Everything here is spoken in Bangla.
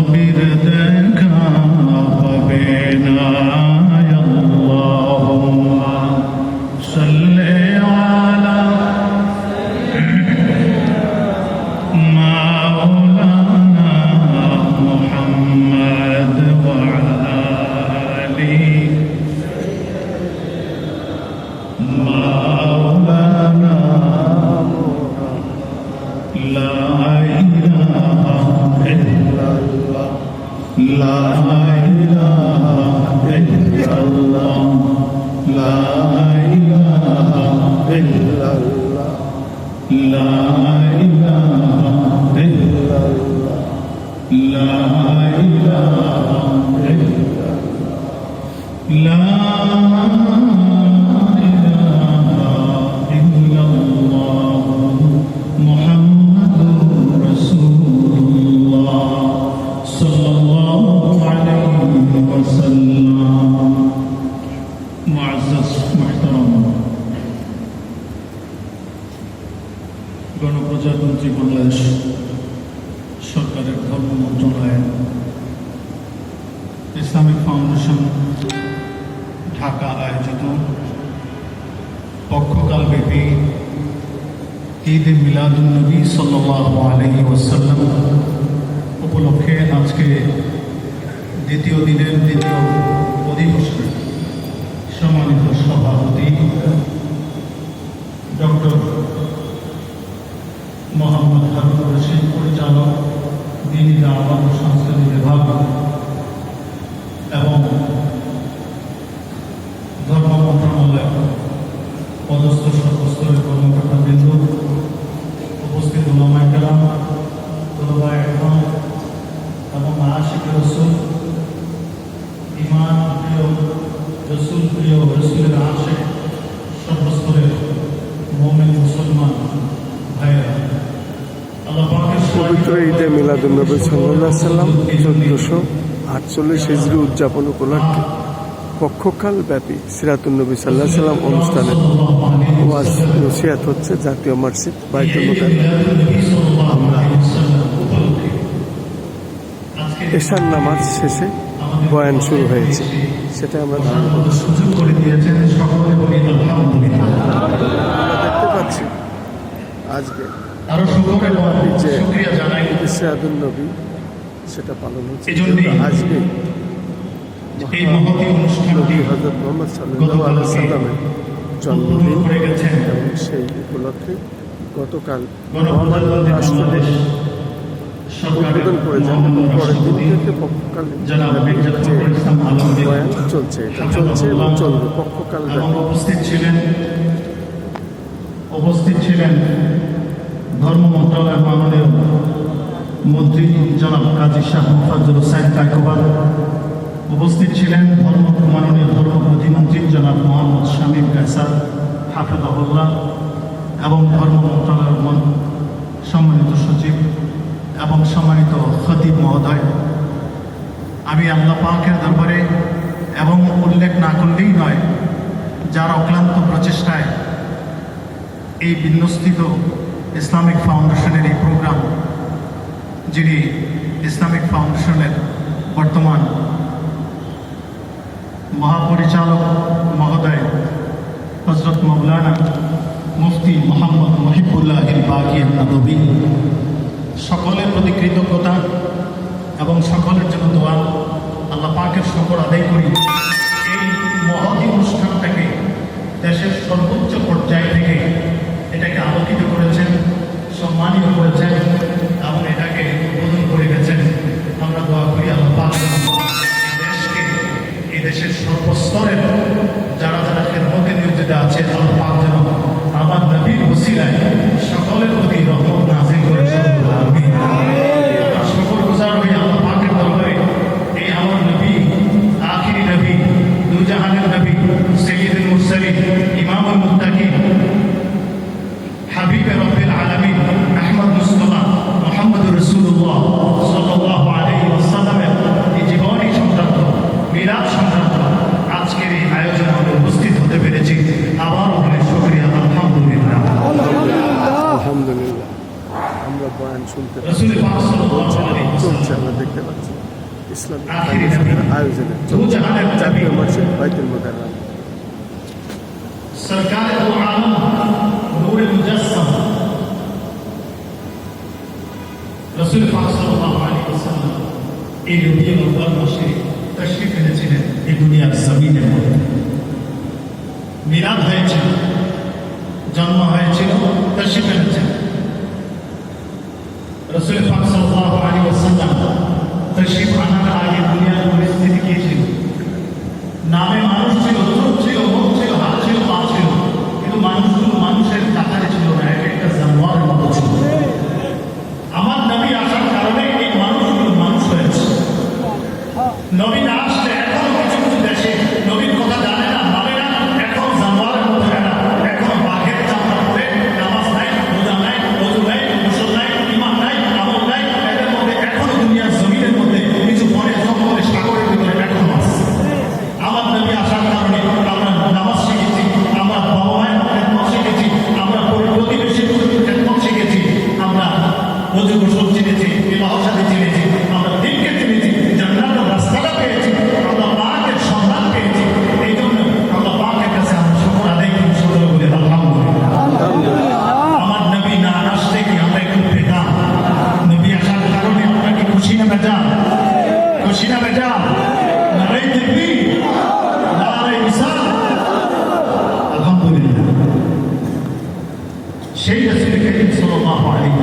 নবীর দেখা পাবে না আল্লাহুম্মা সাল্লি আলা মাওলানা মুহাম্মদ ওয়া আলা আলিহি মাওলানা লা ইলাহা ইল্লাল্লাহ লা ইলাহা ইল্লাল্লাহ লা ইলাহা ইল্লাল্লাহ লা ইলাহা ইল্লাল্লাহ লা ইলাহা ইল্লাল্লাহ লা গণপ্রজাতন্ত্রী বাংলাদেশ সরকারের ধর্ম মন্ত্রণালয় ইসলামিক ফাউন্ডেশন ঢাকা আয়োজিত পক্ষকালব্যাপী ঈদে মিলাদুন্নবী সাল্লাল্লাহু আলাইহি ওয়াসাল্লাম উপলক্ষে আজকে দ্বিতীয় দিনের দ্বিতীয় অধিবেশনে সম্মানিত সভাপতি ডক্টর মোহাম্মদ হারুন রশিদ, পরিচালক দ্বীনি দাওয়াত ও সংস্কৃতি বিভাগ এবং ধর্ম মন্ত্রণালয় পদস্থ সর্বস্তরের কর্মকর্তাবৃন্দ, উপস্থিত উলামায়ে কেরাম, তুলাবায়ে ইলম এবং আশিকে রাসূল, ঈমান প্রিয়, রাসূল প্রিয়, রাসূলের আশিক সর্বস্তরের মুমিন মুসলমান ভাইয়েরা, পবিত্র ঈদে মিলাদুন্নবী সাল্লাল্লাহু আলাইহি সাল্লাম 1448 হিজরি উদযাপন উপলক্ষে পক্ষকাল ব্যাপী সিরাতুন্নবী সাল্লাল্লাহু আলাইহি সাল্লাম অনুষ্ঠানে ওয়াজ নসিহত হচ্ছে জাতীয় মসজিদ বাইতুল মুকাররম। আমরা এশার নামাজ শেষে বয়ান শুরু হয়েছে, সেটা আমরা ধারণা করছি। আমরা দেখতে পাচ্ছি আজকে যে সিরাতুন্নবী সেটা পালন হচ্ছে। আজকে নবী হযরত মুহাম্মদ সাল্লাল্লাহু আলাইহি সাল্লামের জন্মদিন এবং সেই উপলক্ষে গতকাল মহামান্য রাষ্ট্রপতি উদ্বোধন করে যান এবং পরের দিন থেকে পক্ষকালীন যে বয়ান চলছে, এটা চলছে এবং চলবে পক্ষকাল। উপস্থিত ছিলেন ধর্ম মন্ত্রণালয়ের মাননীয় মন্ত্রী জনাব কাজী শাহ মোফাজ্জল হোসাইন কায়কোবাদ, উপস্থিত ছিলেন মাননীয় ধর্ম প্রতিমন্ত্রী জনাব মোহাম্মদ শামীম কায়সার হাফেজাহুল্লাহ এবং ধর্ম মন্ত্রণালয়ের সম্মানিত সচিব এবং সম্মানিত খতিব মহোদয়। আমি আল্লাহ পাকের দরবারে এবং উল্লেখ না করলেই নয়, যার অক্লান্ত প্রচেষ্টায় এই বিন্যস্তিত ইসলামিক ফাউন্ডেশনের এই প্রোগ্রাম, যিনি ইসলামিক ফাউন্ডেশনের বর্তমান মহাপরিচালক মহোদয় হযরত মাওলানা মুফতি মোহাম্মদ মহিবুল্লাহ বাকি নদভী, সকলের প্রতি কৃতজ্ঞতা এবং সকলের জন্য দোয়া। আল্লাহ পাকের শুকর আদায় করি, এই মহৎ অনুষ্ঠানটাকে দেশের সর্বোচ্চ পর্যায় থেকে এটাকে আলোকিত করেছেন, সম্মানিত করেছেন এবং এটাকে উদ্বোধন করে গেছেন। আমরা দোয়া করি আল্লাহ পাক দেশকে, এই দেশের সর্বস্তরের যারা যারা খেদমতে নিয়োজিত আছে, আল্লাহ পাক যেন আমার নবীর ওসিলায় সকলের প্রতি রহমত নাযিল করেছেন। আমিন। আমরা শুকরগুজার হই আল্লাহ পাকের দরবারে, এই আমার নবী, আখিরি নবী, দুজাহানের নবী, সাইয়্যিদুল মুরসালিন, ইমামুল মুত্তাকিন, হাবিবে রব্বিল আলামিন আহমদ মুস্তাফা পাক সাল্লাল্লাহু আলাইহি চলছে ওয়াসাল্লাম আমরা দেখতে পাচ্ছি ইসলামিক আখিরি ফাউন্ডেশনের নবী, আয়োজনে দু জাহানের নবী, জাতীয় মসজিদ বাইতুল মুকাররম सरकार दो आलम नूर मुजस्सम रसूल पाक সাল্লাল্লাহু আলাইহি ওয়াসাল্লাম এই রবিউল আউয়াল মাসে তাশরীফ এনেছিলেন এই দুনিয়ার জমিনের মধ্যে। মিলাদ হয়েছিল, জন্ম হয়েছিল, তাশরীফ এনেছেন রসুল পাক সাল্লাল্লাহু আলাইহি ওয়াসাল্লাম। তাশরীফ আনার আগে দুনিয়ার পরিস্থিতি কি ছিল? নামে মানুষ ছিল, চোখ ছিল, মুখ ছিল, হাত ছিল, পা ছিল, কিন্তু মানুষগুলো মানুষের কাতারে ছিল না, এক একটা জানোয়ারের মতো ছিল। আমার নবী আসার কারণে এই মানুষগুলো মানুষ হয়েছে। নবী না আসলে এখন কিছু কিছু দেশে নবীর কথা জানে না, মানে না, এখন জানোয়ারের মতো এরা, এখন বাঘের চামড়া পরে নামাজ নাই, রোজা নাই, ওযু নাই, গোসল নাই, ঈমান নাই, আমল নাই, এদের মধ্যে এখনো দুনিয়ার জমিনের মধ্যে কিছু পরে সকলে সাগরের ভিতরে এখনো আছে। আমার নবী আসার কারণে আমরা নামাজ শিখেছি, আমরা বাবা মায়ের খেদমত শিখেছি, আমরা প্রতিবেশীর খেদমত শিখেছি, আমরা ওযু গোসল চিনেছি, বিবাহ শাদী চিনেছি, আমরা দিনকে চিনেছি, জান্নাতের রাস্তাটা পেয়েছি, আমরা পাকের সন্ধান পেয়েছি। এই জন্য আমরা পাকের কাছে আমরা শুকর আদায় করি, সকলে বলে আলহামদুলিল্লাহ। আমার নবী না আসলে কি আমরা একটু পেতাম? নবী আসার কারণে আমরা কি খুশি না বেজান? খুশি না বেজান? নারে তাকবীর, নারে রিসালাত, আলহামদুলিল্লাহ। সেই রাসূল করিম সাল্লাল্লাহু আলাইহি